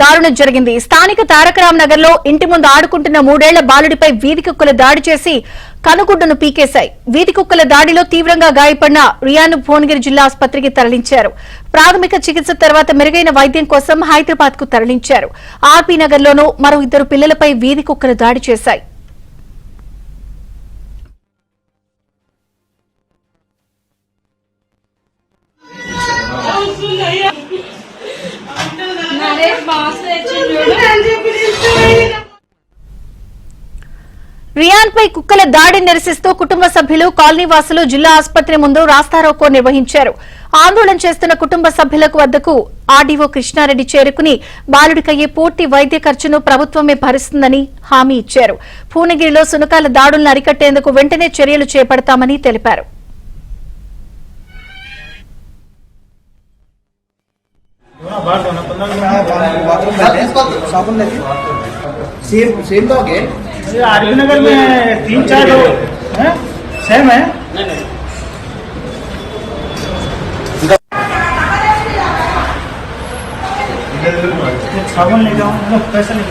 దారుణం జరిగింది. స్థానిక తారకరామ్ నగర్ లో ఇంటి ముందు ఆడుకుంటున్న 3 ఏళ్ల బాలుడిపై వీధి కుక్కలు దాడి చేసి కనుగుడ్డును పీకేశాయి. వీధి కుక్కల దాడిలో తీవ్రంగా గాయపడిన రియాను భువనగిరి జిల్లా ఆసుపత్రికి తరలించారు. ప్రాథమిక చికిత్స తర్వాత మెరుగైన వైద్యం కోసం హైదరాబాద్ కు తరలించారు. ఆర్పీ నగర్ లోనూ మరో 2 పిల్లలపై వీధి కుక్కలు దాడి చేశాయి. రియాన్ పై కుక్కల దాడిని నిరసిస్తూ కుటుంబ సభ్యులు కాలనీ వాసులు జిల్లా ఆసుపత్రి ముందు రాస్తారోకో నిర్వహించారు. ఆందోళన చేస్తున్న కుటుంబ సభ్యులకు వద్దకు ఆర్డీఓ కృష్ణారెడ్డి చేరుకుని బాలుడికయ్యే పూర్తి వైద్య ఖర్చును ప్రభుత్వమే భరిస్తుందని హామీ ఇచ్చారు. భువనగిరిలో సునకాల దాడులను అరికట్టేందుకు వెంటనే చర్యలు చేపడతామని తెలిపారు. आरबी नगर में 3-4 लोग सेम है। साबुन ले जाओ, पैसा ले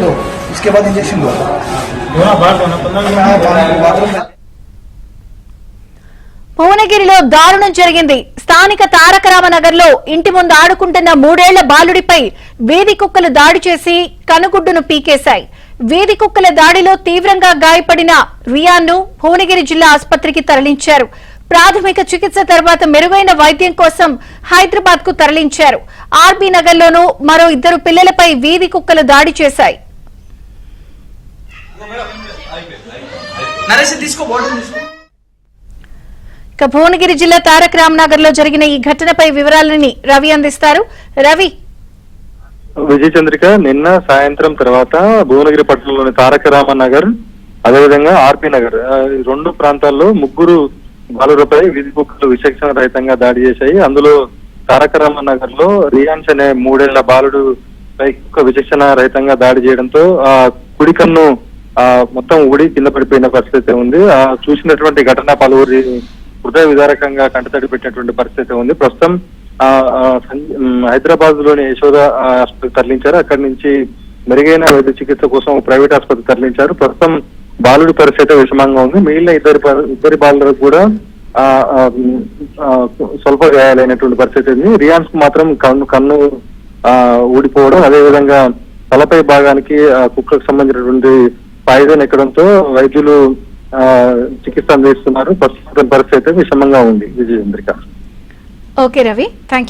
दो, इसके बाद इंजेक्शन दो। భువనగిరిలో దారుణం జరిగింది. స్థానిక తారకరామ నగర్ లో ఇంటి ముందు ఆడుకుంటున్న 3 ఏళ్ల బాలుడిపై వీధి కుక్కలు దాడి చేసి కనుగుడ్డును పీకేశాయి. వీధి కుక్కల దాడిలో తీవ్రంగా గాయపడిన రియాన్ను భువనగిరి జిల్లా ఆసుపత్రికి తరలించారు. ప్రాథమిక చికిత్స తర్వాత మెరుగైన వైద్యం కోసం హైదరాబాద్ కు తరలించారు. ఆర్బీ నగర్ లోనూ మరో 2 పిల్లలపై వీధి కుక్కలు దాడి చేశాయి. ఇక భువనగిరి జిల్లా తారకరామ్ నగర్ లో జరిగిన ఈ ఘటనపై వివరాలని రవి అందిస్తారు. రవి, విజయ చంద్రిక, నిన్న సాయంత్రం తర్వాత భువనగిరి పట్టణంలోని తారకరామ నగర్ అదేవిధంగా ఆర్పీ నగర్ 2 ప్రాంతాల్లో 3 బాలులపై వీధి కుక్కలు విచక్షణ రహితంగా దాడి చేశాయి. అందులో తారకరామ నగర్ లో రియాన్స్ అనే 3 ఏళ్ల బాలుడు పై కుక్క విచక్షణ రహితంగా దాడి చేయడంతో కుడి కన్ను మొత్తం ఊడి కింద పడిపోయిన పరిస్థితి ఉంది. చూసినటువంటి ఘటన పలువురి హృదయ విదారకంగా కంటతడి పెట్టినటువంటి పరిస్థితి ఉంది. ప్రస్తుతం హైదరాబాద్ లోని యశోద ఆసుపత్రికి తరలించారు. అక్కడి నుంచి మెరుగైన వైద్య చికిత్స కోసం ప్రైవేట్ ఆసుపత్రికి తరలించారు. ప్రస్తుతం బాలుడి పరిస్థితి విషమంగా ఉంది. మిగిలిన ఇద్దరి బాలులకు కూడా స్వల్ప గాయాలైనటువంటి పరిస్థితి ఉంది. రియాన్స్ కు మాత్రం కన్ను ఊడిపోవడం, అదేవిధంగా తలపై భాగానికి కుక్కకు సంబంధించినటువంటి పాయిజన్ ఎక్కడంతో వైద్యులు చికిత్స అందిస్తున్నారు. ప్రస్తుతం పరిస్థితి విషమంగా ఉంది. Vijayendrika. Okay Ravi, thank you.